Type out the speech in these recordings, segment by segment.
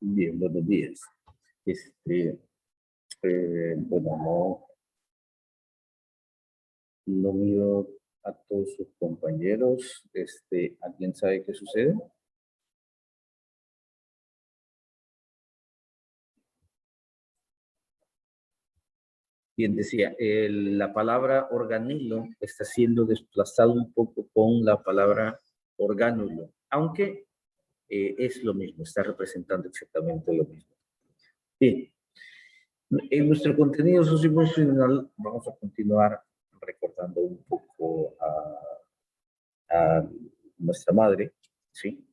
Bien, buenos días. Bueno, no miro a todos sus compañeros. ¿Alguien sabe qué sucede? Bien, decía, la palabra organilo está siendo desplazado un poco con la palabra orgánulo, aunque es lo mismo, está representando exactamente lo mismo. Bien, en nuestro contenido socioemocional vamos a continuar recordando un poco a nuestra madre, ¿sí?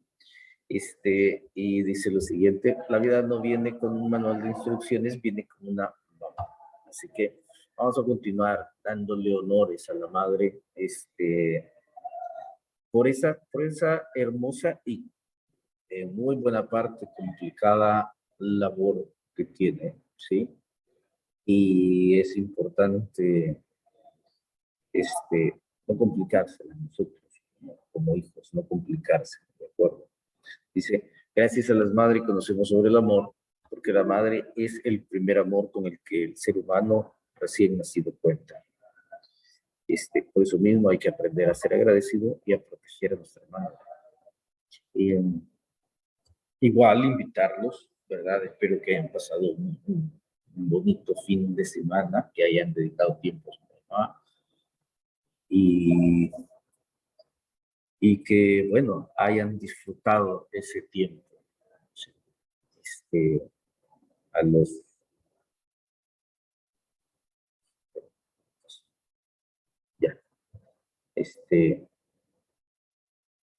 Y dice lo siguiente: la vida no viene con un manual de instrucciones, viene con una mamá. Así que vamos a continuar dándole honores a la madre, por esa hermosa y en muy buena parte complicada labor que tiene, ¿sí? Y es importante, no complicársela nosotros, como hijos, no complicarse, ¿de acuerdo? Dice, gracias a las madres conocemos sobre el amor, porque la madre es el primer amor con el que el ser humano recién nacido cuenta. Por eso mismo hay que aprender a ser agradecido y a proteger a nuestra madre. Y, igual invitarlos, ¿verdad? Espero que hayan pasado un bonito fin de semana, que hayan dedicado tiempo a su mamá y, y que, bueno, hayan disfrutado ese tiempo. Este, a los ya,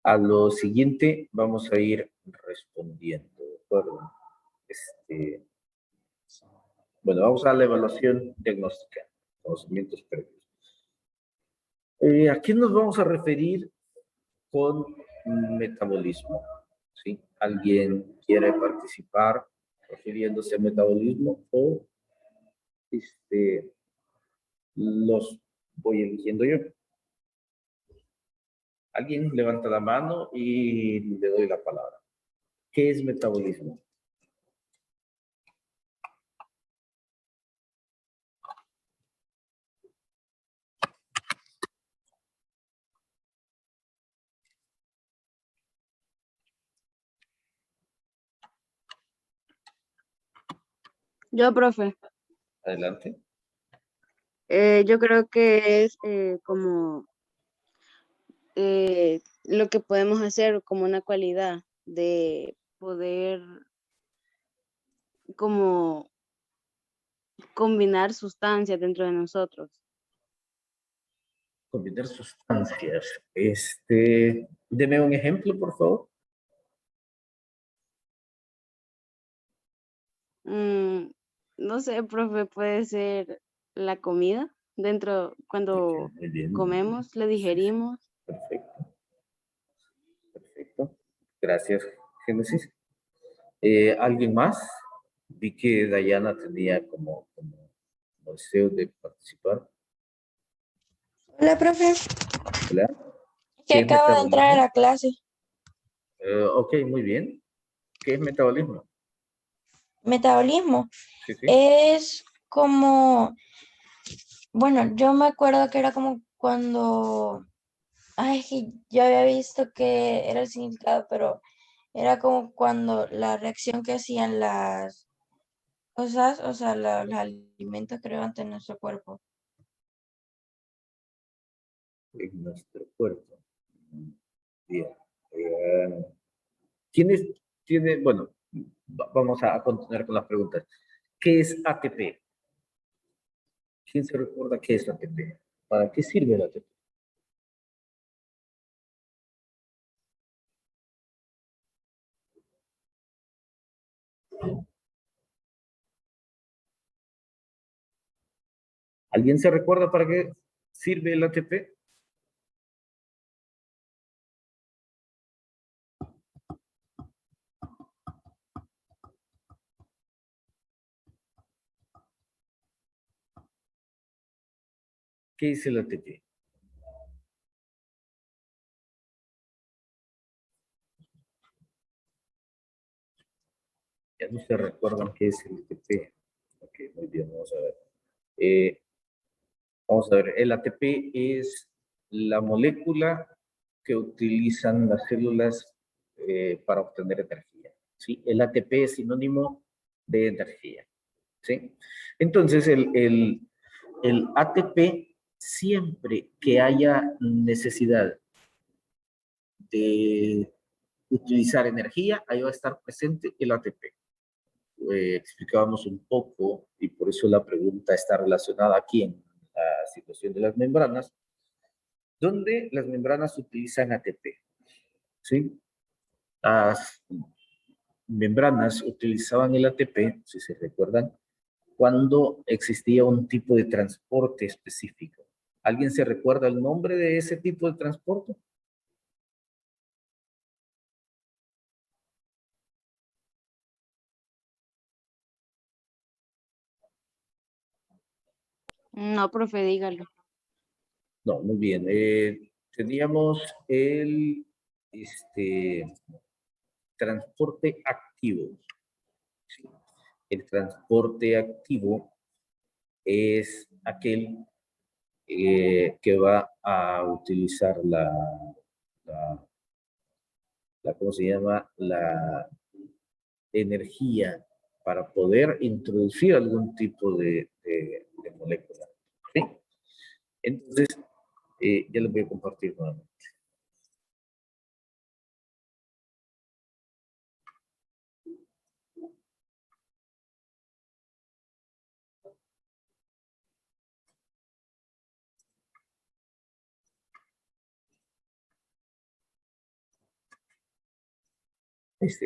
a lo siguiente vamos a ir respondiendo, ¿de acuerdo? Bueno, vamos a la evaluación diagnóstica, conocimientos previos. ¿A qué nos vamos a referir con metabolismo? ¿Sí? ¿Alguien quiere participar refiriéndose a metabolismo o los voy eligiendo yo? Alguien levanta la mano y le doy la palabra. ¿Qué es metabolismo? Yo, profe. Adelante. Yo creo que es como lo que podemos hacer como una cualidad de poder como combinar sustancias dentro de nosotros. Combinar sustancias. Deme un ejemplo, por favor. No sé, profe, puede ser la comida dentro, cuando Muy bien. comemos, le digerimos. Perfecto. Perfecto. Gracias, Génesis. ¿Alguien más? Vi que Dayana tenía como deseo de participar. Hola, profe. Hola. Que acabo de entrar a la clase. Ok, muy bien. ¿Qué es metabolismo? Metabolismo Sí, sí. es como, bueno, yo me acuerdo que era como cuando, ay, es que yo había visto que era el significado, pero era como cuando la reacción que hacían las cosas, o sea, los alimentos creo ante nuestro cuerpo. En nuestro cuerpo. Bien. ¿Quiénes tienen, bueno, vamos a continuar con las preguntas. ¿Qué es ATP? ¿Quién se recuerda qué es ATP? ¿Para qué sirve el ATP? ¿Alguien se recuerda para qué sirve el ATP? ¿Qué es el ATP? Ya no se recuerdan qué es el ATP. Ok, muy bien, vamos a ver. Vamos a ver, el ATP es la molécula que utilizan las células para obtener energía. ¿Sí? El ATP es sinónimo de energía. ¿Sí? Entonces, el ATP, siempre que haya necesidad de utilizar energía, ahí va a estar presente el ATP. Explicábamos un poco, y por eso la pregunta está relacionada aquí en la situación de las membranas, donde las membranas utilizan ATP. ¿Sí? Las membranas utilizaban el ATP, si se recuerdan, cuando existía un tipo de transporte específico. ¿Alguien se recuerda el nombre de ese tipo de transporte? No, profe, dígalo. No, muy bien. Teníamos el transporte activo. ¿Sí? El transporte activo es aquel que va a utilizar ¿cómo se llama? La energía para poder introducir algún tipo de molécula. ¿Sí? Entonces, ya les voy a compartir nuevamente.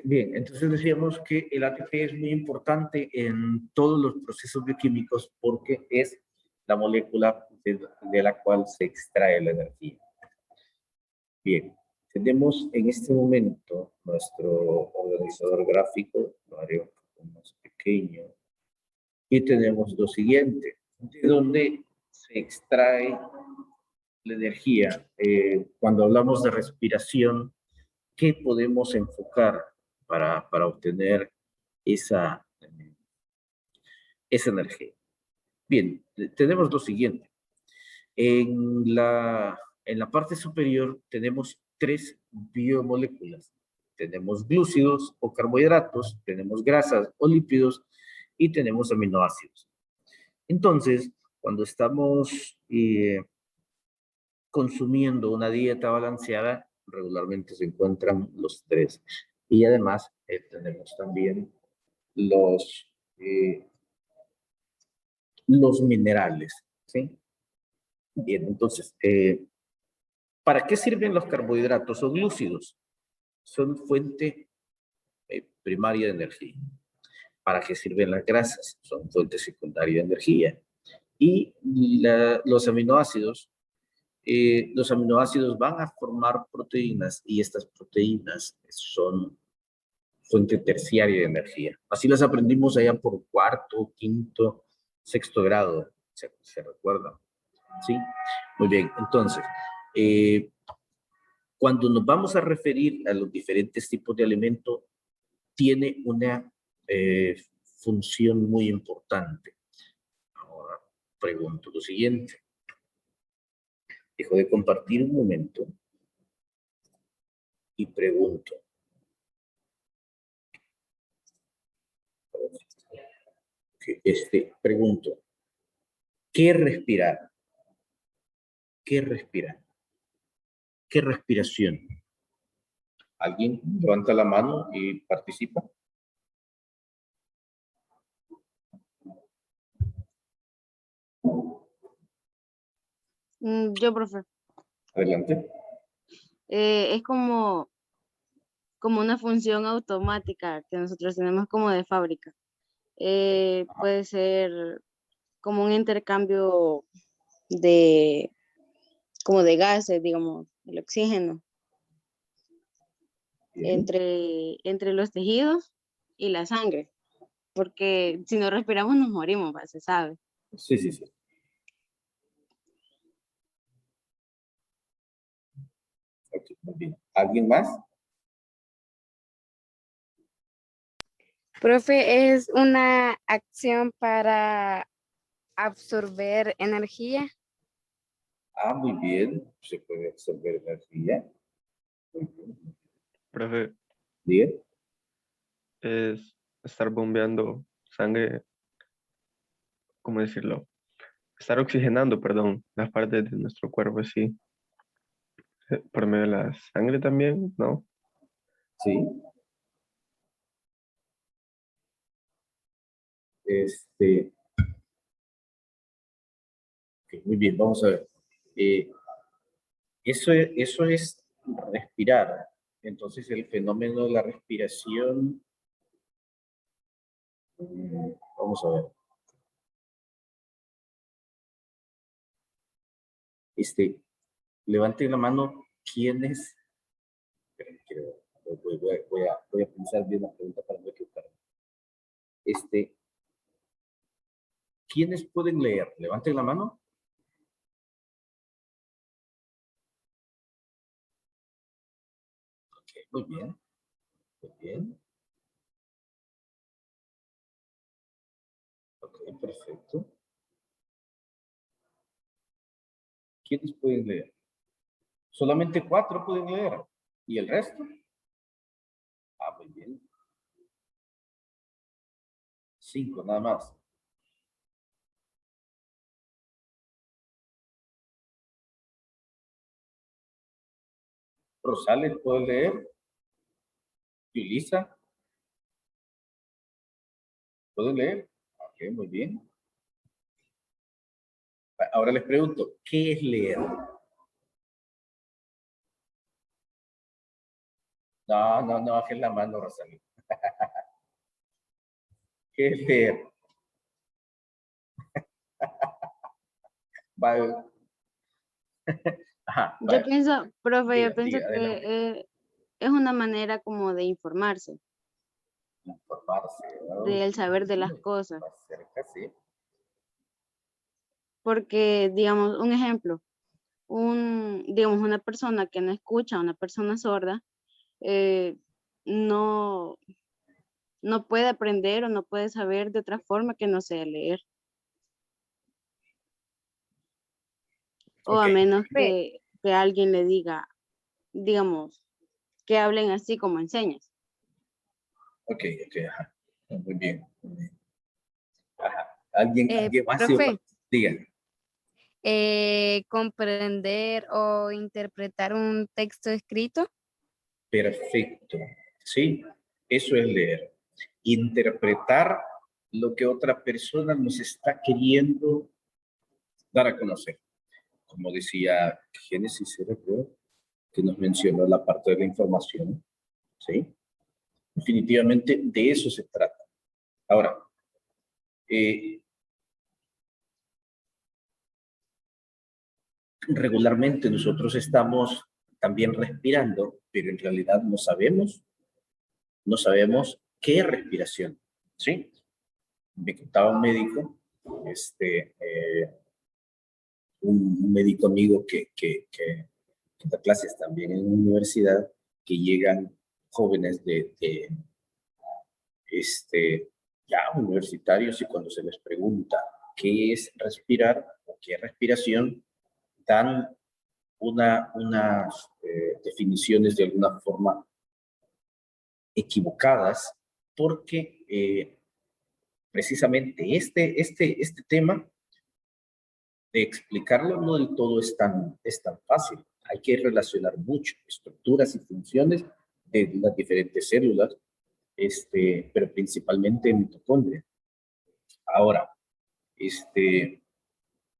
Bien, entonces decíamos que el ATP es muy importante en todos los procesos bioquímicos porque es la molécula de la cual se extrae la energía. Bien, tenemos en este momento nuestro organizador gráfico, lo haré un poco más pequeño, y tenemos lo siguiente, de donde se extrae la energía. Cuando hablamos de respiración, ¿qué podemos enfocar para obtener esa energía? Bien, tenemos lo siguiente. En la parte superior tenemos 3 biomoléculas. Tenemos glúcidos o carbohidratos, tenemos grasas o lípidos y tenemos aminoácidos. Entonces, cuando estamos consumiendo una dieta balanceada, regularmente se encuentran los 3. Y además tenemos también eh, los minerales, ¿sí? Bien, entonces, ¿para qué sirven los carbohidratos o glúcidos? Son fuente primaria de energía. ¿Para qué sirven las grasas? Son fuente secundaria de energía. Y los aminoácidos van a formar proteínas y estas proteínas son fuente terciaria de energía. Así las aprendimos allá por cuarto, quinto, sexto grado, se recuerdan. ¿Sí? Muy bien, entonces, cuando nos vamos a referir a los diferentes tipos de alimento, tiene una función muy importante. Ahora pregunto lo siguiente. Dejo de compartir un momento y pregunto. Pregunto, ¿qué respirar? ¿Qué respirar? ¿Qué respiración? ¿Alguien levanta la mano y participa? Yo, profe. Adelante. Es como una función automática que nosotros tenemos como de fábrica. Puede ser como un intercambio de, como de gases, digamos, el oxígeno, Bien. entre los tejidos y la sangre, porque si no respiramos nos morimos, se sabe. Sí, sí, sí. Okay, muy bien. ¿Alguien más? Profe, es una acción para absorber energía. Ah, muy bien. Se puede absorber energía. Muy bien. Profe, Bien. es estar bombeando sangre, ¿cómo decirlo? Estar oxigenando, perdón, las partes de nuestro cuerpo, sí. Por medio de la sangre también, ¿no? Sí. Este, ok, muy bien, vamos a ver. Eh, eso es respirar. Entonces, el fenómeno de la respiración, vamos a ver. Levanten la mano quienes, esperen, voy a pensar bien la pregunta para no equivocarme. ¿Quiénes pueden leer? Levanten la mano. Ok, muy bien, muy bien. Ok, perfecto. ¿Quiénes pueden leer? Solamente 4 pueden leer. ¿Y el resto? Ah, muy bien. 5 nada más. Rosales puede leer. Yulisa puede leer. Ok, muy bien. Ahora les pregunto, ¿qué es leer? No, no, no, bajen la mano, Rosalía. ¿Qué es leer? Va- Ajá, Yo vale. pienso, profe, yo Diga, pienso diga, adelante. que es una manera como de informarse, Informarse, ¿no? del saber de Sí, las cosas. más cerca, sí. Porque, digamos, un ejemplo, digamos, una persona que no escucha, una persona sorda, eh, no, no puede aprender o no puede saber de otra forma que no sea leer. O Ok, a menos Profe, que alguien le diga, digamos, que hablen así como enseñas. ok, ajá. Muy bien, muy bien. Ajá. ¿Alguien más? Sí, profe, diga. comprender o interpretar un texto escrito. Perfecto. Sí, eso es leer. Interpretar lo que otra persona nos está queriendo dar a conocer. Como decía Génesis, creo, que nos mencionó la parte de la información. ¿Sí? Definitivamente de eso se trata. Ahora, eh, regularmente nosotros estamos también respirando, pero en realidad no sabemos qué es respiración. ¿Sí? Me contaba un médico, un médico amigo que da clases también en una universidad, que llegan jóvenes ya universitarios, y cuando se les pregunta qué es respirar o qué es respiración, dan unas definiciones de alguna forma equivocadas, porque precisamente este tema de explicarlo no del todo es tan fácil. Hay que relacionar mucho estructuras y funciones de las diferentes células, pero principalmente en mitocondria. Ahora,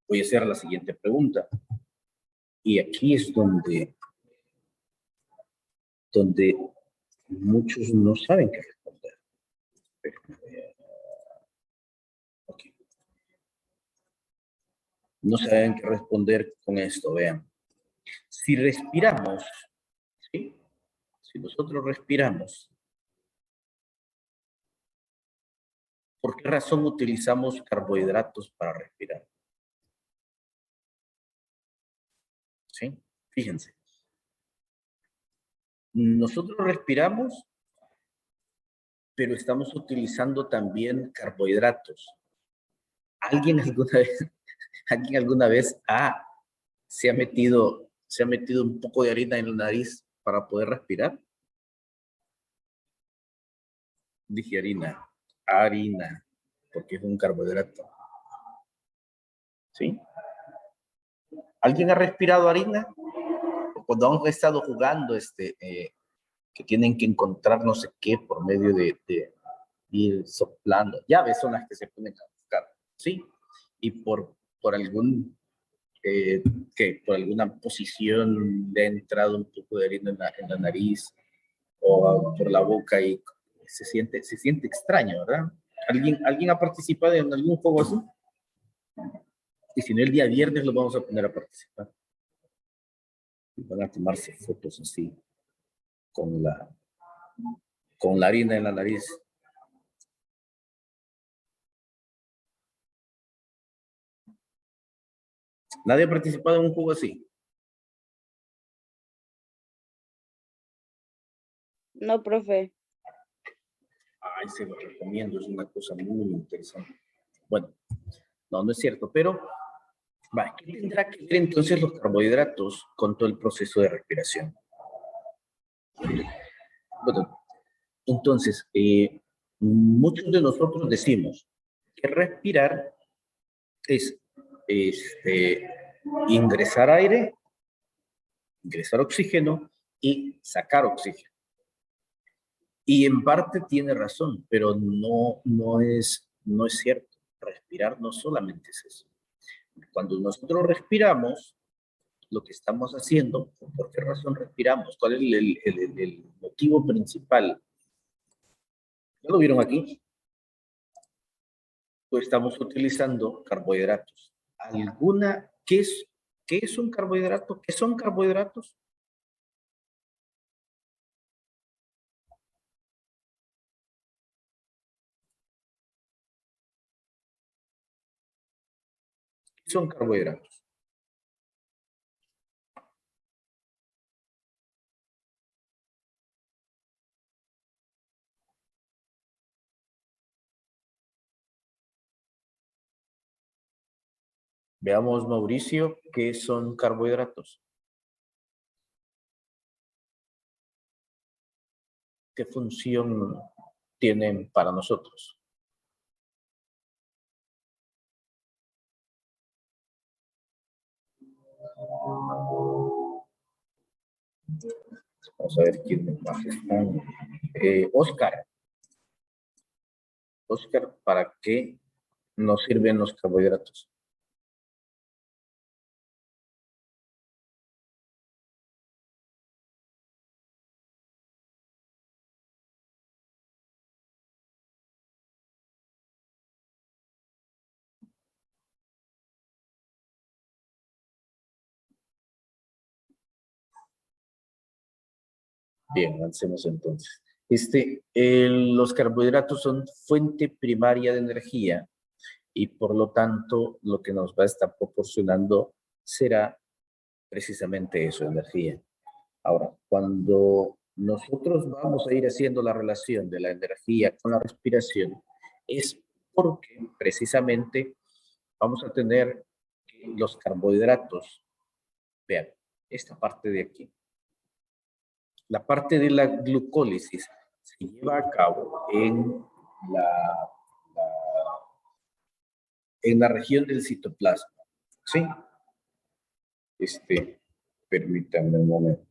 voy a hacer la siguiente pregunta. Y aquí es donde muchos no saben qué responder. Ok. No saben qué responder con esto, vean. Si respiramos, ¿sí? Si nosotros respiramos, ¿por qué razón utilizamos carbohidratos para respirar? ¿Sí? Fíjense. Nosotros respiramos pero estamos utilizando también carbohidratos. ¿Alguien alguna vez se ha metido un poco de harina en la nariz para poder respirar? Dije harina, porque es un carbohidrato. ¿Sí? ¿Alguien ha respirado harina? Cuando han estado jugando, que tienen que encontrar no sé qué por medio de ir soplando. Llaves son las que se ponen a buscar, ¿sí? Y por por alguna posición le ha entrado un poco de harina en la nariz o por la boca y se siente extraño, ¿verdad? ¿Alguien ha participado en algún juego así? Y si no, el día viernes lo vamos a poner a participar. Y van a tomarse fotos así, con la harina en la nariz. ¿Nadie ha participado en un juego así? No, profe. Ay, se lo recomiendo, es una cosa muy interesante. Bueno, no es cierto, pero ¿qué tendrá que ver entonces los carbohidratos con todo el proceso de respiración? Bueno, entonces, muchos de nosotros decimos que respirar es ingresar aire, ingresar oxígeno y sacar oxígeno. Y en parte tiene razón, pero no es cierto. Respirar no solamente es eso. Cuando nosotros respiramos, lo que estamos haciendo, ¿por qué razón respiramos? ¿Cuál es el motivo principal? ¿Ya lo vieron aquí? Pues estamos utilizando carbohidratos. ¿Qué es un carbohidrato? ¿Qué son carbohidratos? ¿Qué son carbohidratos? Veamos, Mauricio, ¿qué son carbohidratos? ¿Qué función tienen para nosotros? Vamos a ver quién más responde. Oscar, ¿para qué nos sirven los carbohidratos? Bien, avancemos entonces. Los carbohidratos son fuente primaria de energía y por lo tanto lo que nos va a estar proporcionando será precisamente eso, energía. Ahora, cuando nosotros vamos a ir haciendo la relación de la energía con la respiración, es porque precisamente vamos a tener los carbohidratos. Vean, esta parte de aquí. La parte de la glucólisis se lleva a cabo la, en la región del citoplasma. ¿Sí? Permítanme un momento.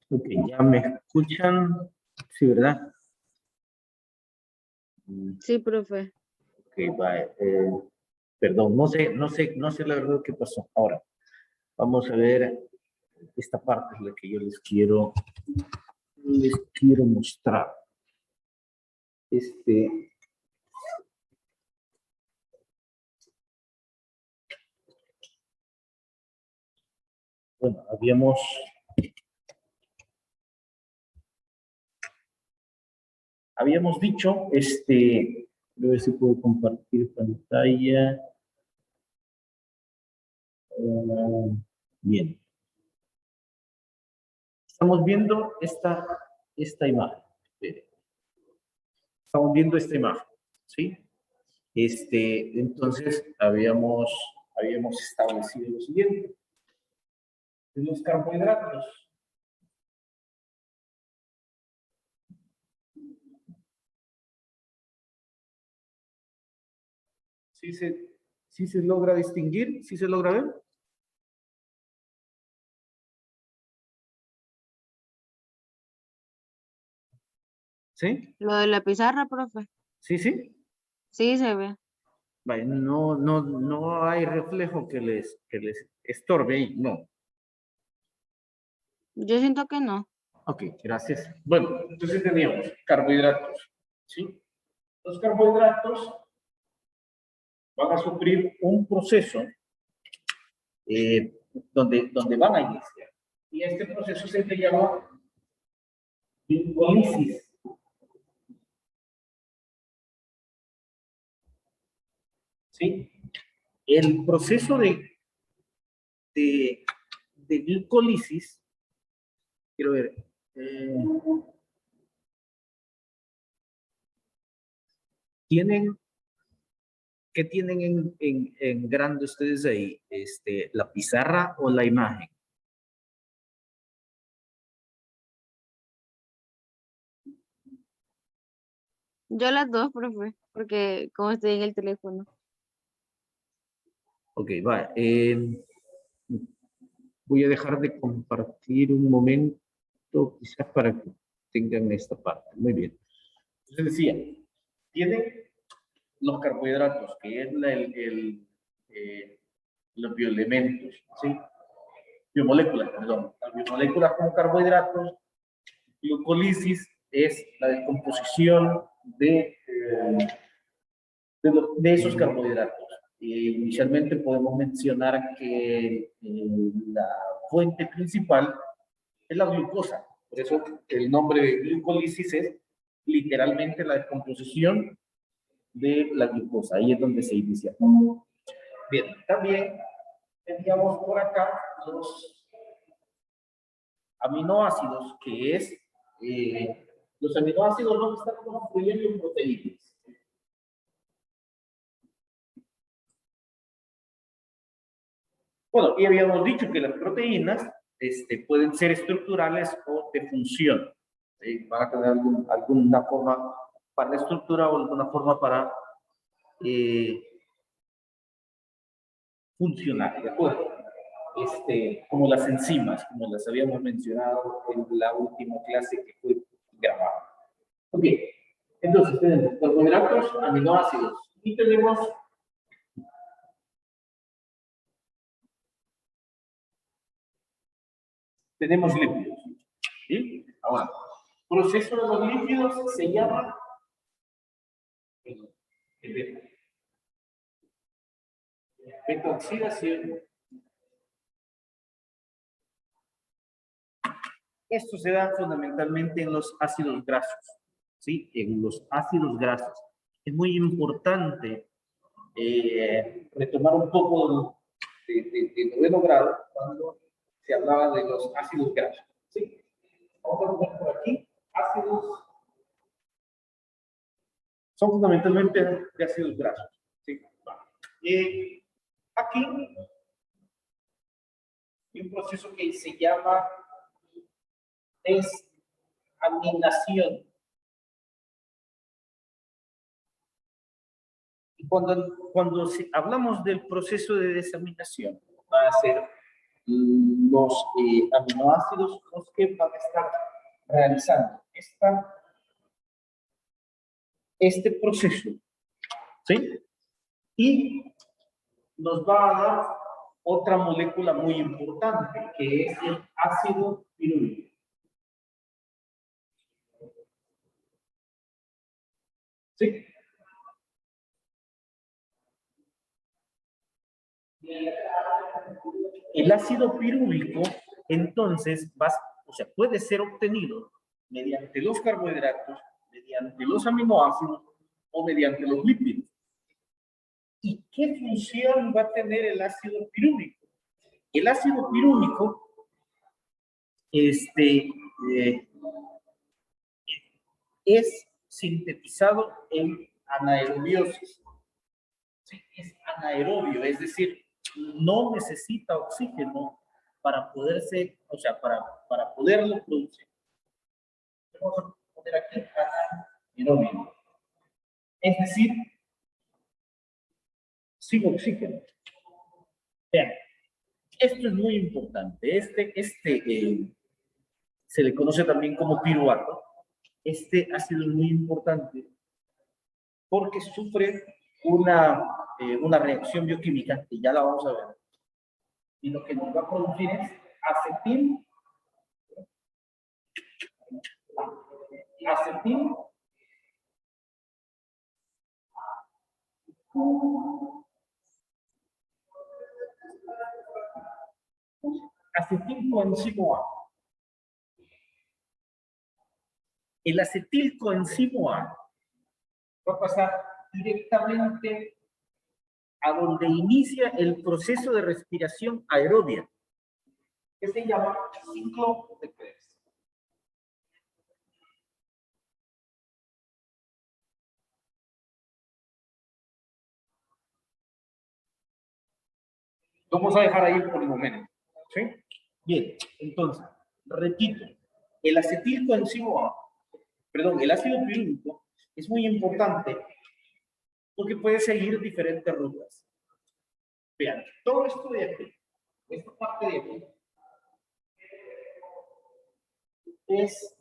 Ok, ¿ya me escuchan? Sí, ¿verdad? Sí, profe. Ok, vale. Perdón, no sé la verdad qué pasó. Ahora, vamos a ver, esta parte es la que yo les quiero mostrar. Bueno, habíamos dicho, voy a ver si puedo compartir pantalla. Bien. Estamos viendo esta imagen. Estamos viendo esta imagen, ¿sí? Entonces, habíamos establecido lo siguiente. Los carbohidratos. ¿Sí se logra distinguir? ¿Sí se logra ver? ¿Sí? Lo de la pizarra, profe. ¿Sí, sí? Sí, se ve. Vaya, no hay reflejo que les estorbe ahí, no. Yo siento que no. Ok, gracias. Bueno, entonces teníamos carbohidratos, ¿sí? Los carbohidratos van a sufrir un proceso donde van a iniciar. Y este proceso se le llama glicólisis. ¿Sí? El proceso de glicólisis, quiero ver, ¿qué tienen en grande ustedes ahí? ¿La pizarra o la imagen? Yo las dos, profe, porque como estoy en el teléfono. Ok, va. Voy a dejar de compartir un momento, quizás para que tengan esta parte. Muy bien. Entonces decía, tienen los carbohidratos, que es los bioelementos, ¿sí? Biomoléculas, perdón. Las biomoléculas como carbohidratos, glucólisis es la descomposición de esos carbohidratos. Inicialmente podemos mencionar que la fuente principal es la glucosa. Por eso el nombre de glucólisis es literalmente la descomposición de la glucosa. Ahí es donde se inicia. Bien, también teníamos por acá los aminoácidos, que es los aminoácidos no están construyendo proteínas. Bueno, y habíamos dicho que las proteínas pueden ser estructurales o de función. ¿Sí? Van a tener alguna forma para la estructura o alguna forma para funcionar, ¿de acuerdo? Como las enzimas, como las habíamos mencionado en la última clase que fue grabada. Ok, entonces tenemos carbohidratos, aminoácidos y tenemos lípidos. ¿Sí? Ahora, proceso de los lípidos se llama beta-oxidación. Esto se da fundamentalmente en los ácidos grasos, ¿sí? En los ácidos grasos. Es muy importante retomar un poco de noveno grado cuando se hablaba de los ácidos grasos, ¿sí? Vamos a poner por aquí ácidos. Son fundamentalmente de ácidos grasos, ¿sí? Aquí hay un proceso que se llama desaminación. Y cuando hablamos del proceso de desaminación, van a ser los aminoácidos los que van a estar realizando este proceso, ¿sí? Y nos va a dar otra molécula muy importante, que es el ácido pirúvico. ¿Sí? El ácido pirúvico, entonces, puede ser obtenido mediante los carbohidratos mediante los aminoácidos o mediante los lípidos. ¿Y qué función va a tener el ácido pirúvico? El ácido pirúvico es sintetizado en anaerobiosis. Sí, es anaerobio, es decir, no necesita oxígeno para poderse, o sea, para poderlo producir. Vamos a poner aquí anaerobio. Es decir, sin oxígeno. Vean, esto es muy importante. Se le conoce también como piruvato. Este ácido es muy importante porque sufre una reacción bioquímica, que ya la vamos a ver, y lo que nos va a producir es acetil acetilcoenzimo A. El acetilcoenzimo A va a pasar directamente a donde inicia el proceso de respiración aerobia, que se llama ciclo de Krebs. Lo vamos a dejar ahí por el momento. ¿Sí? Bien, entonces, repito, el acetilcoenzimo A, perdón, el ácido pirúvico es muy importante porque puede seguir diferentes rutas. Vean, todo esto de aquí, esta parte de aquí, es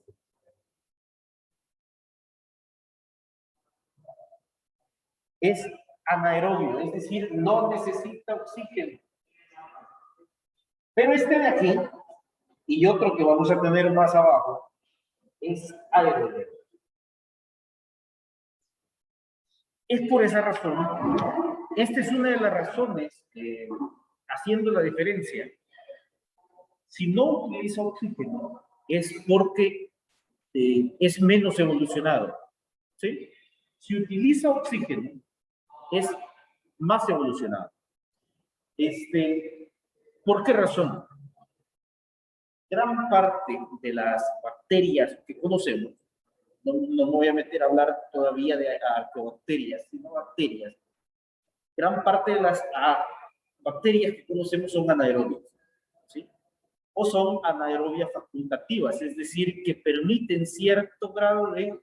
anaerobio, es decir, no necesita oxígeno. Pero este de aquí, y otro que vamos a tener más abajo, es aerobio. Es por esa razón, esta es una de las razones, haciendo la diferencia. Si no utiliza oxígeno, es porque es menos evolucionado. ¿Sí? Si utiliza oxígeno, es más evolucionado. ¿Por qué razón? Gran parte de las bacterias que conocemos, no me voy a meter a hablar todavía de arqueobacterias, sino bacterias. Gran parte de las bacterias que conocemos son anaerobias, ¿sí? O son anaerobias facultativas, es decir, que permiten cierto grado de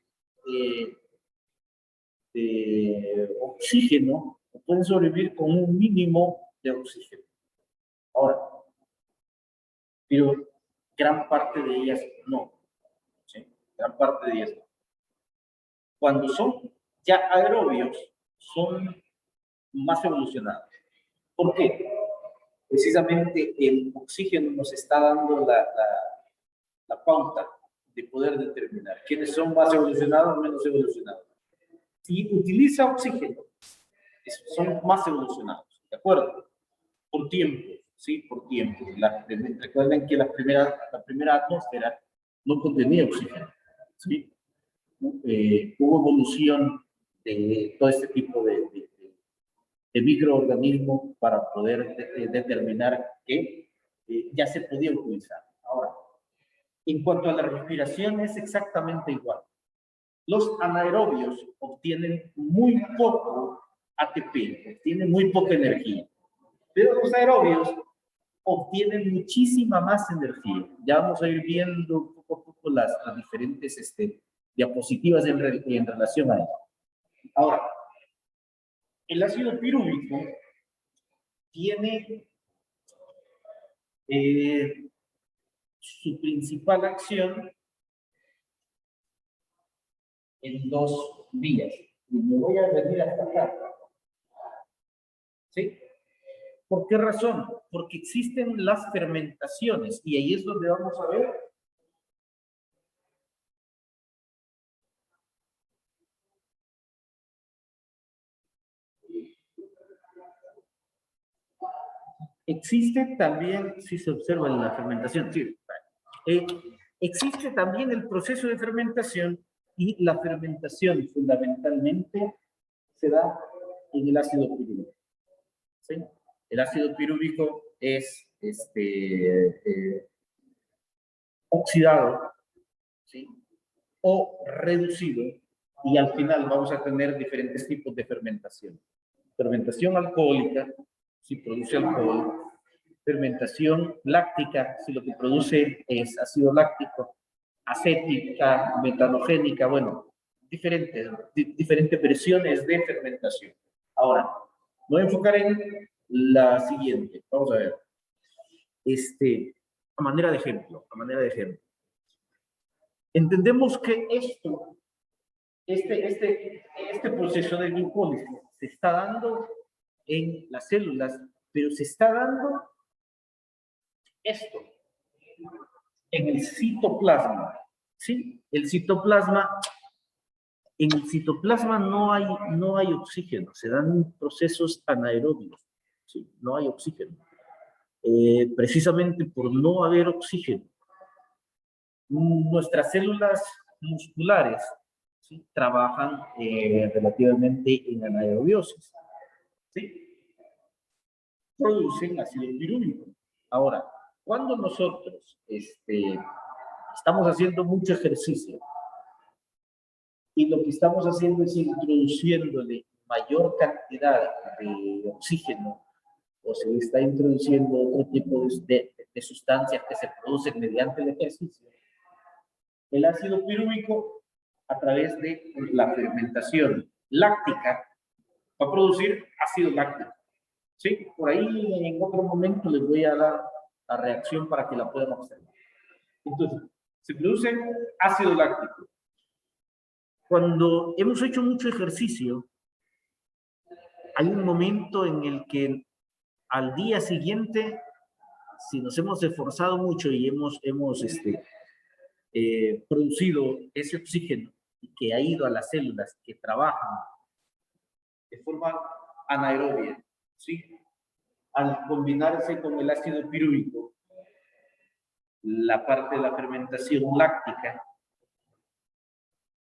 oxígeno, o pueden sobrevivir con un mínimo de oxígeno. Ahora, pero gran parte de ellas no. ¿Sí? Gran parte de ellas no. Cuando son ya aerobios, son más evolucionados. ¿Por qué? Precisamente el oxígeno nos está dando la pauta de poder determinar quiénes son más evolucionados o menos evolucionados. Si utiliza oxígeno, son más evolucionados, ¿de acuerdo? Por tiempo, ¿sí? Por tiempo. Recuerden que la primera atmósfera no contenía oxígeno, ¿sí? Hubo evolución de todo este tipo de microorganismos para poder determinar que ya se podía utilizar. Ahora, en cuanto a la respiración, es exactamente igual. Los anaerobios obtienen muy poco ATP, obtienen muy poca energía. Pero los aerobios obtienen muchísima más energía. Ya vamos a ir viendo poco a poco las diferentes diapositivas en relación a eso. Ahora, el ácido pirúvico tiene su principal acción en dos vías. Y me voy a venir hasta acá. ¿Sí? ¿Por qué razón? Porque existen las fermentaciones y ahí es donde vamos a ver existe también, si se observa en la fermentación, sí, existe también el proceso de fermentación Y la fermentación fundamentalmente se da en el ácido pirúvico. ¿Sí? El ácido pirúvico es oxidado, ¿sí? O reducido, y al final vamos a tener diferentes tipos de fermentación. Fermentación alcohólica, si produce alcohol. Fermentación láctica, si lo que produce es ácido láctico. Acética, metanogénica, bueno, diferentes versiones de fermentación. Ahora, voy a enfocar en la siguiente. Vamos a ver. A manera de ejemplo. Entendemos que este proceso de glucólisis se está dando en las células, pero se está dando esto en el citoplasma, ¿sí? En el citoplasma no hay oxígeno, se dan procesos anaerobios, ¿sí? No hay oxígeno. Precisamente por no haber oxígeno, nuestras células musculares, ¿sí? Trabajan relativamente en anaerobiosis, ¿sí? Producen ácido pirúvico. Ahora, cuando nosotros estamos haciendo mucho ejercicio y lo que estamos haciendo es introduciéndole mayor cantidad de oxígeno, o se está introduciendo otro tipo de sustancias que se producen mediante el ejercicio, el ácido pirúvico, a través de la fermentación láctica, va a producir ácido láctico. ¿Sí? Por ahí en otro momento les voy a dar la reacción para que la puedan observar. Entonces, se produce ácido láctico. Cuando hemos hecho mucho ejercicio, hay un momento en el que al día siguiente, si nos hemos esforzado mucho y hemos producido ese oxígeno que ha ido a las células que trabajan de forma anaerobia, ¿sí? Al combinarse con el ácido pirúvico, la parte de la fermentación láctica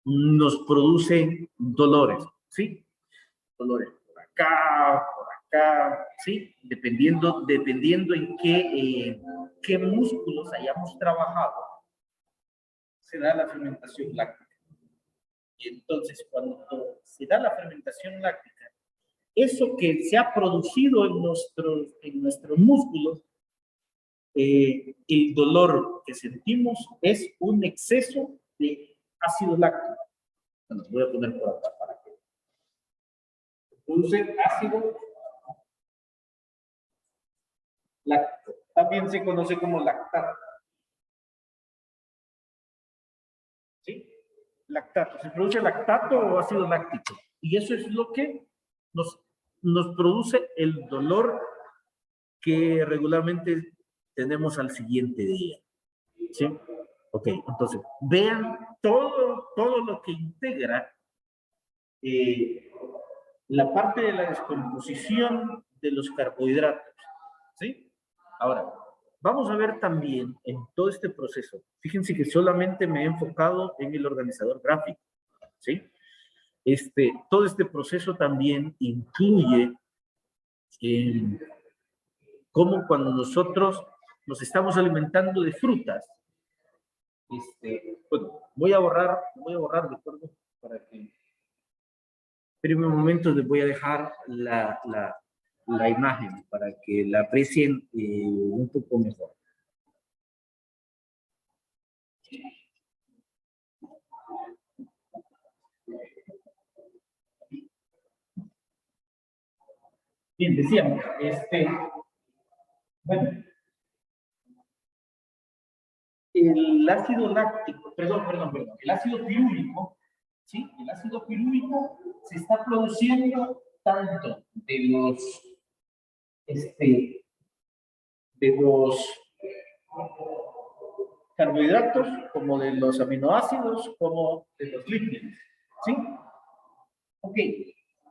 nos produce dolores, ¿sí? Dolores por acá, ¿sí? Dependiendo en qué músculos hayamos trabajado, se da la fermentación láctica. Y entonces, cuando se da la fermentación láctica, eso que se ha producido en nuestros músculos, el dolor que sentimos es un exceso de ácido láctico. Bueno, voy a poner por acá para que produce ácido láctico. También se conoce como lactato. ¿Sí? Lactato. Se produce lactato o ácido láctico. Y eso es lo que nos produce el dolor que regularmente tenemos al siguiente día. ¿Sí? Ok, entonces, vean todo lo que integra la parte de la descomposición de los carbohidratos. ¿Sí? Ahora, vamos a ver también en todo este proceso, fíjense que solamente me he enfocado en el organizador gráfico. ¿Sí? Todo este proceso también incluye cómo cuando nosotros nos estamos alimentando de frutas, bueno, voy a borrar, ¿de acuerdo? Para que, espérenme un momento, les voy a dejar la imagen para que la aprecien un poco mejor. Bien, decíamos, bueno, el ácido láctico, perdón, el ácido pirúvico, ¿sí? El ácido pirúvico se está produciendo tanto de los carbohidratos, como de los aminoácidos, como de los lípidos, ¿sí? Ok,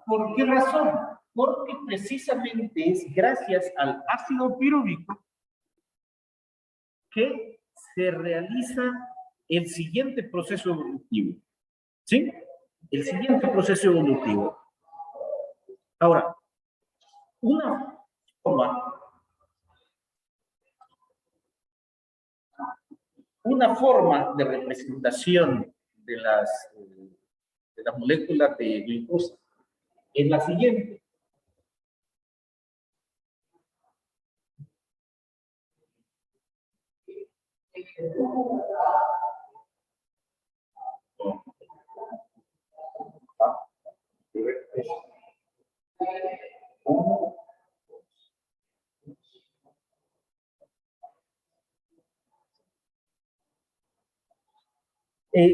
¿por qué razón? Porque precisamente es gracias al ácido pirúvico que se realiza el siguiente proceso evolutivo. ¿Sí? El siguiente proceso evolutivo. Ahora, una forma de representación de las moléculas de glucosa es la siguiente.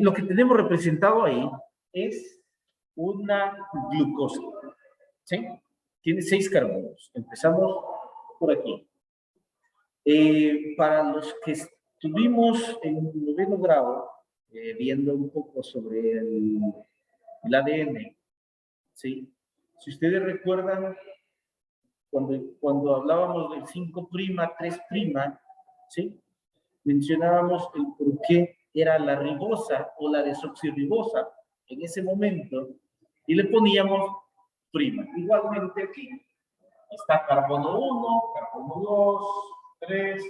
Lo que tenemos representado ahí es una glucosa, ¿sí? Tiene 6 carbonos. Empezamos por aquí. Para los que estuvimos en 9º grado, viendo un poco sobre el ADN, ¿sí? Si ustedes recuerdan, cuando hablábamos del 5', 3', ¿sí? Mencionábamos el por qué era la ribosa o la desoxirribosa en ese momento y le poníamos prima. Igualmente aquí está carbono 1, carbono 2, 3,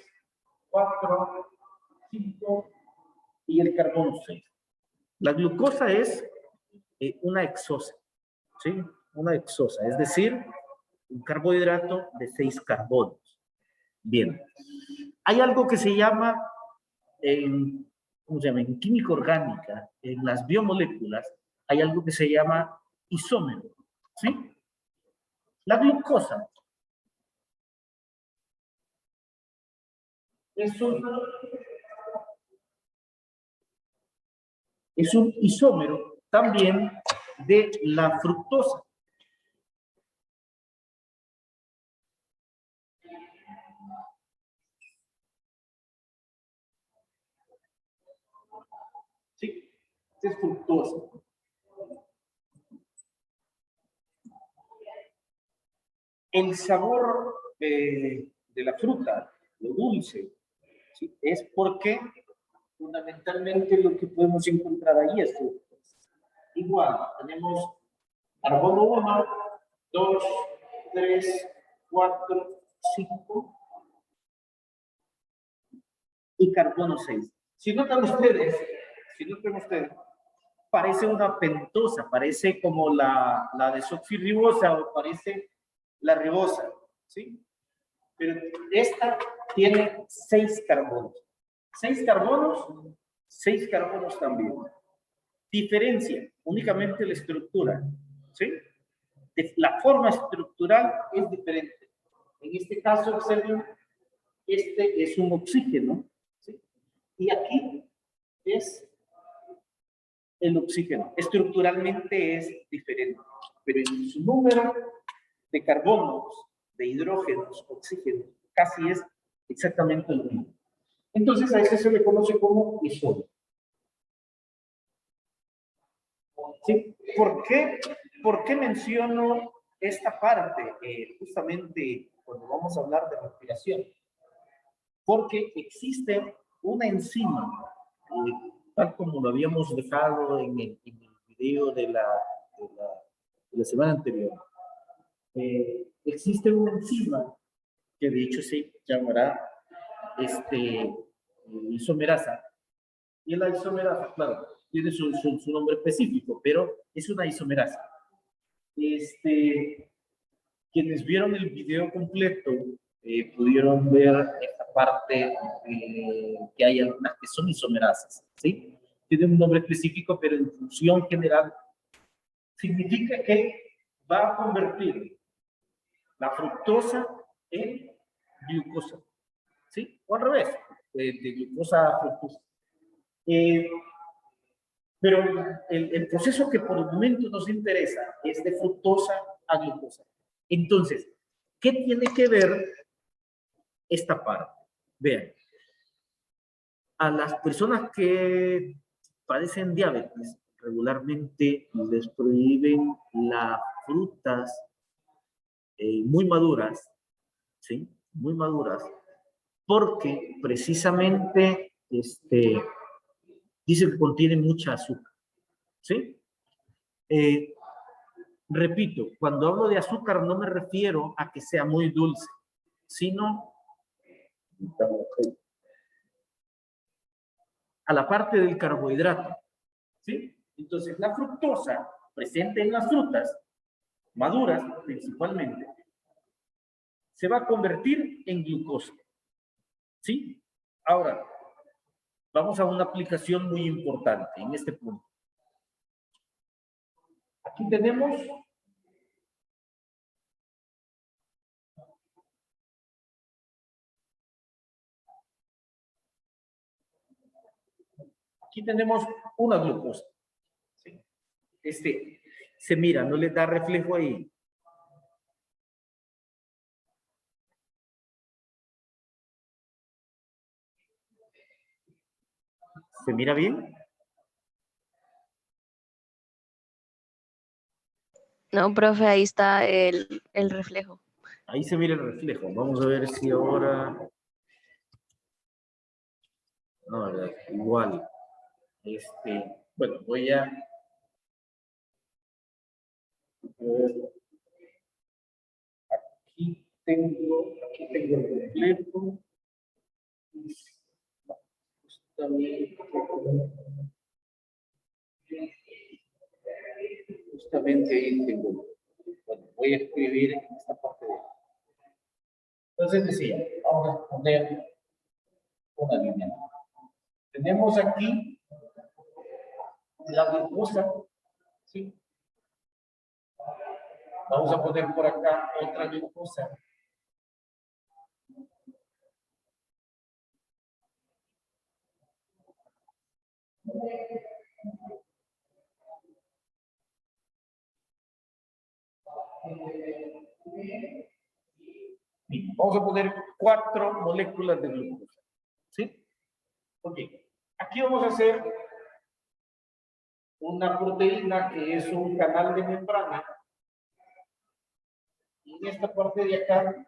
4, 5 y el carbono 6. La glucosa es una hexosa, ¿sí? Una hexosa, es decir, un carbohidrato de 6 carbonos. Bien. Hay algo que se llama, ¿cómo se llama? En química orgánica, en las biomoléculas, hay algo que se llama isómero, ¿sí? La glucosa es un isómero también de la fructosa. Sí, es fructosa. El sabor de la fruta, lo dulce, ¿sí? Es porque fundamentalmente lo que podemos encontrar ahí es fructosa. Igual, tenemos carbono 1, 2, 3, 4, 5 y carbono 6. Si notan ustedes, parece una pentosa, parece como la desoxirribosa o parece la ribosa, ¿sí? Pero esta tiene 6 carbonos. 6 carbonos, 6 carbonos también. Diferencia únicamente la estructura, ¿sí? La forma estructural es diferente. En este caso, observen, este es un oxígeno, ¿sí? Y aquí es el oxígeno. Estructuralmente es diferente, pero en su número de carbonos, de hidrógenos, oxígenos, casi es exactamente lo mismo. Entonces a eso se le conoce como isómero. ¿Sí? ¿Por qué menciono esta parte? Justamente cuando vamos a hablar de respiración. Porque existe una enzima, tal como lo habíamos dejado en el video de la semana anterior. Existe una enzima que de hecho se llamará isomerasa. Y la isomerasa, claro, tiene su nombre específico, pero es una isomerasa. Quienes vieron el video completo pudieron ver esta parte que hay algunas que son isomerasas, ¿sí? Tienen un nombre específico, pero en función general significa que va a convertir la fructosa en glucosa, ¿sí? O al revés, de glucosa a fructosa. Pero el proceso que por el momento nos interesa es de fructosa a glucosa. Entonces, ¿qué tiene que ver esta parte? Vean, a las personas que padecen diabetes, regularmente les prohíben las frutas muy maduras, ¿sí? Muy maduras, porque precisamente dicen que contienen mucha azúcar, ¿Sí? Repito, cuando hablo de azúcar no me refiero a que sea muy dulce, sino a la parte del carbohidrato. ¿Sí? Entonces, la fructosa presente en las frutas, maduras principalmente, se va a convertir en glucosa. ¿Sí? Ahora, vamos a una aplicación muy importante en este punto. Aquí tenemos una glucosa. ¿Sí? Se mira, no le da reflejo ahí. ¿Se mira bien? No, profe, ahí está el reflejo. Ahí se mira el reflejo. Vamos a ver si ahora... No, igual. Bueno, voy a... Aquí tengo el reflejo. Justamente ahí tengo. Bueno, voy a escribir en esta parte de... Entonces decía, vamos a poner una línea. Tenemos aquí la glucosa, ¿sí? Vamos a poner por acá otra glucosa. Bien, vamos a poner 4 moléculas de glucosa. ¿Sí? Ok. Aquí vamos a hacer una proteína que es un canal de membrana. Y en esta parte de acá,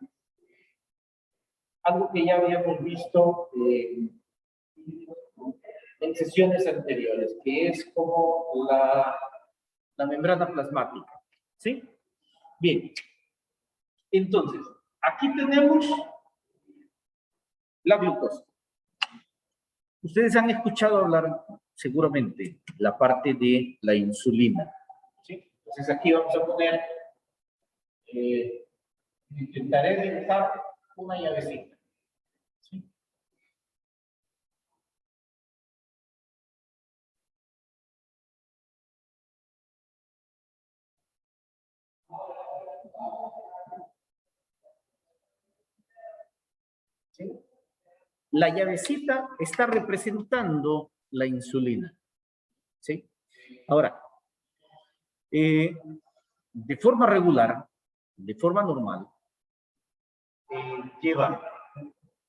algo que ya habíamos visto en sesiones anteriores, que es como la membrana plasmática. ¿Sí? Bien. Entonces, aquí tenemos la glucosa. Ustedes han escuchado hablar seguramente la parte de la insulina. ¿Sí? Entonces aquí vamos a poner, intentaré dibujar una llavecita. ¿Sí? ¿Sí? La llavecita está representando la insulina. ¿Sí? Ahora, de forma regular, de forma normal, lleva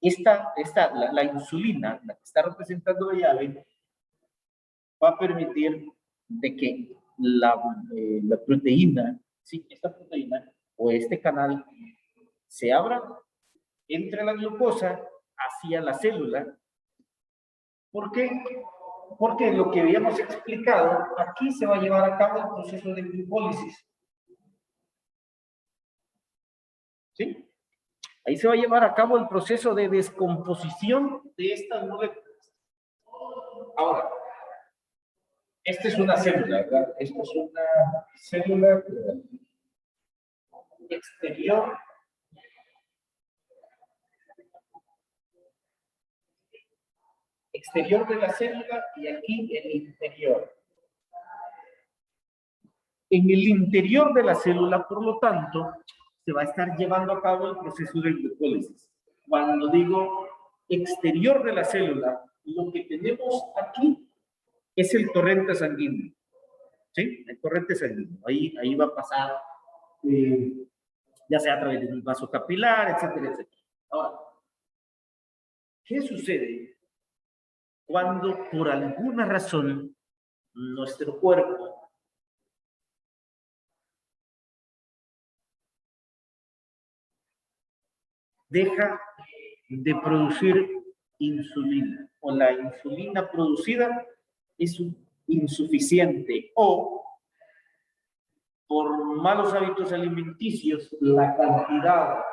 la insulina, la que está representando la llave, va a permitir de que la proteína, ¿sí? Esta proteína o este canal se abra entre la glucosa hacia la célula. ¿Por qué? Porque lo que habíamos explicado, aquí se va a llevar a cabo el proceso de glucólisis. ¿Sí? Ahí se va a llevar a cabo el proceso de descomposición de estas moléculas. Ahora, esta es una célula, ¿verdad? Esta es una célula exterior de la célula y aquí el interior. En el interior de la célula, por lo tanto, se va a estar llevando a cabo el proceso de glucólisis. Cuando digo exterior de la célula, lo que tenemos aquí es el torrente sanguíneo. ¿Sí? El torrente sanguíneo. Ahí va a pasar, ya sea a través de un vaso capilar, etcétera, etcétera. Ahora, ¿qué sucede cuando por alguna razón nuestro cuerpo deja de producir insulina, o la insulina producida es insuficiente o por malos hábitos alimenticios, la cantidad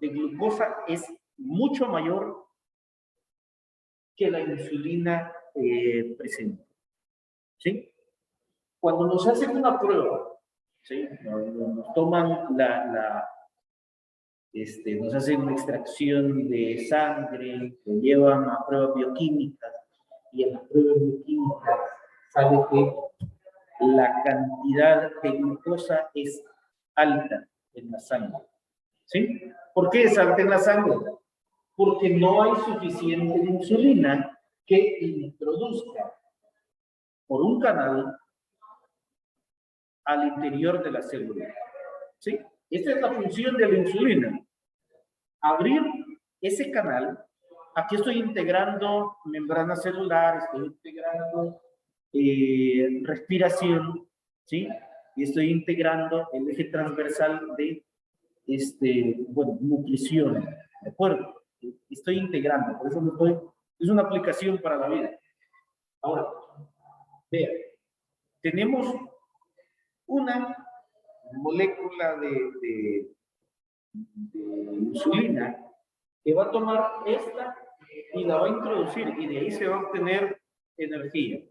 de glucosa es mucho mayor que la insulina presente. ¿Sí? Cuando nos hacen una prueba, ¿sí? Nos toman nos hacen una extracción de sangre, lo llevan a pruebas bioquímicas y en las pruebas bioquímicas sale que la cantidad de glucosa es alta en la sangre. ¿Sí? ¿Por qué es alta en la sangre? Porque no hay suficiente insulina que introduzca por un canal al interior de la célula. ¿Sí? Esta es la función de la insulina. Abrir ese canal. Aquí estoy integrando membrana celular, estoy integrando respiración, ¿sí? Y estoy integrando el eje transversal de, nutrición, ¿de acuerdo? Estoy integrando, por eso es una aplicación para la vida. Ahora, vean, tenemos una molécula de insulina que va a tomar esta y la va a introducir y de ahí se va a obtener energía,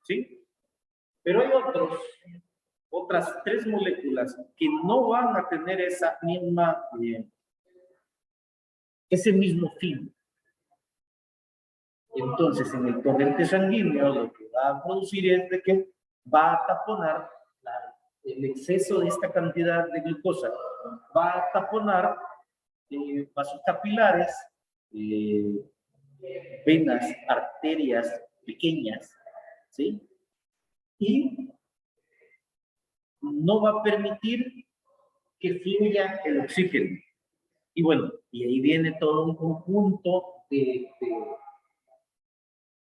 ¿sí? Pero hay otras 3 moléculas que no van a tener ese mismo fin. Entonces, en el torrente sanguíneo lo que va a producir es de que va a taponar el exceso de esta cantidad de glucosa, va a taponar vasos capilares, venas, arterias pequeñas, ¿sí? Y no va a permitir que fluya el oxígeno. Y bueno, y ahí viene todo un conjunto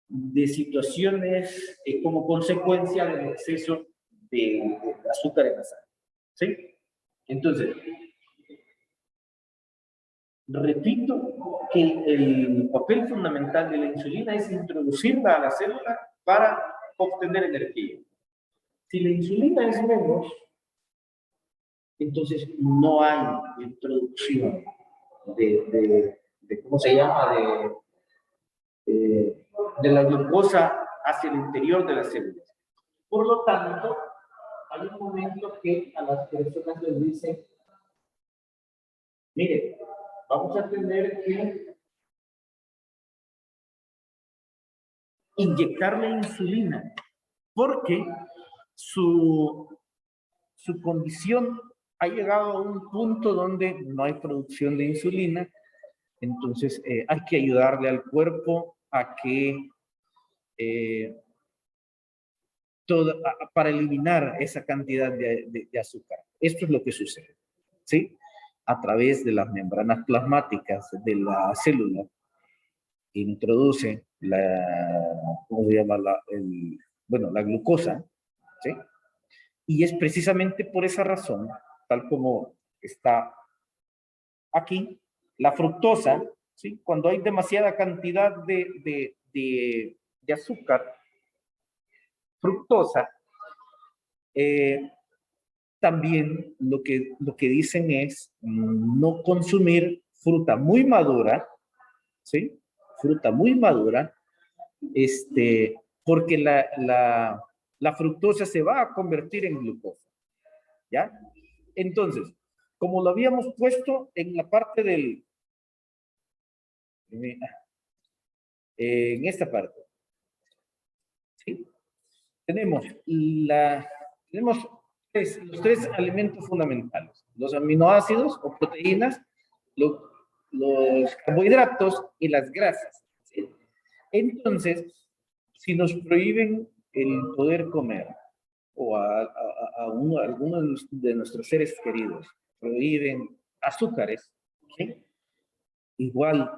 de situaciones como consecuencia del exceso de azúcar en la sangre. ¿Sí? Entonces, repito que el papel fundamental de la insulina es introducirla a la célula para obtener energía. Si la insulina es menos, entonces no hay introducción de ¿cómo se llama? De la glucosa hacia el interior de las células. Por lo tanto, hay un momento que a las personas les dicen, mire, vamos a tener que inyectarle insulina porque su condición ha llegado a un punto donde no hay producción de insulina, entonces hay que ayudarle al cuerpo a que para eliminar esa cantidad de azúcar. Esto es lo que sucede, ¿sí? A través de las membranas plasmáticas de la célula, introduce ¿cómo se llama? La glucosa, ¿sí? Y es precisamente por esa razón, tal como está aquí, la fructosa, ¿sí? Cuando hay demasiada cantidad de azúcar, fructosa, también lo que dicen es no consumir fruta muy madura, ¿sí? Fruta muy madura, porque la fructosa se va a convertir en glucosa, ¿ya? Entonces, como lo habíamos puesto en la parte en esta parte, ¿sí? Tenemos los 3 alimentos fundamentales, los aminoácidos o proteínas, los carbohidratos y las grasas, ¿sí? Entonces, si nos prohíben el poder comer, o a algunos de nuestros seres queridos prohíben azúcares, ¿sí? Igual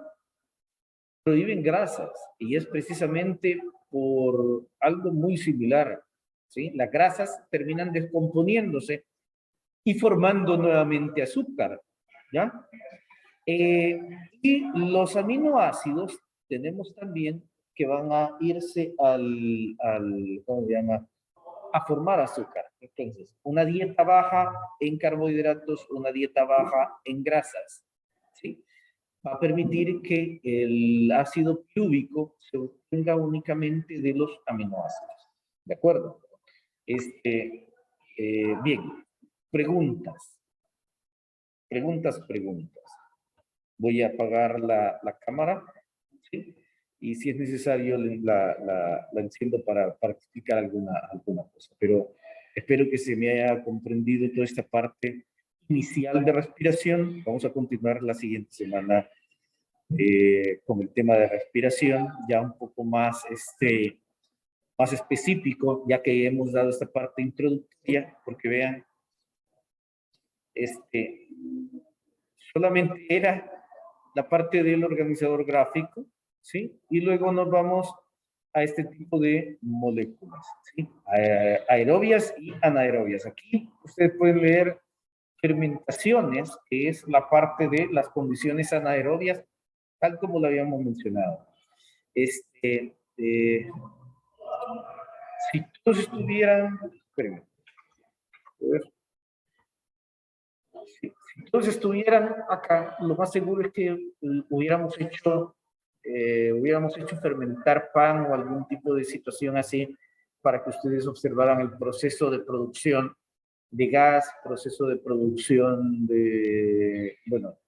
prohíben grasas, y es precisamente por algo muy similar, ¿sí? Las grasas terminan descomponiéndose y formando nuevamente azúcar, ¿ya? Y los aminoácidos tenemos también que van a irse ¿cómo se llama? A formar azúcar. Entonces, una dieta baja en carbohidratos, una dieta baja en grasas, ¿sí? Va a permitir que el ácido pirúvico se obtenga únicamente de los aminoácidos. ¿De acuerdo? Bien, preguntas. Preguntas. Voy a apagar la cámara, ¿sí? Y si es necesario la enciendo para explicar alguna cosa. Pero espero que se me haya comprendido toda esta parte inicial de respiración. Vamos a continuar la siguiente semana con el tema de respiración, ya un poco más, más específico, ya que hemos dado esta parte introductoria, porque vean, solamente era la parte del organizador gráfico, ¿sí? Y luego nos vamos a este tipo de moléculas, ¿sí? Aerobias y anaerobias. Aquí ustedes pueden leer fermentaciones, que es la parte de las condiciones anaerobias, tal como lo habíamos mencionado. Si todos estuvieran, espérenme, si todos estuvieran acá, lo más seguro es que hubiéramos hecho fermentar pan o algún tipo de situación así para que ustedes observaran el proceso de producción de gas, proceso de producción de, bueno,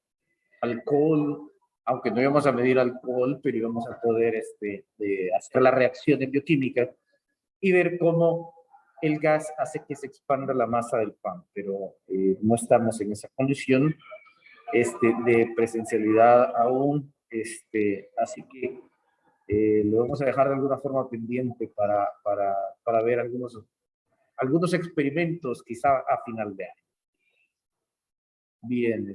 alcohol, aunque no íbamos a medir alcohol, pero íbamos a poder hacer las reacciones bioquímicas y ver cómo el gas hace que se expanda la masa del pan, pero no estamos en esa condición de presencialidad aún, así que lo vamos a dejar de alguna forma pendiente para ver algunos experimentos quizá a final de año. Bien,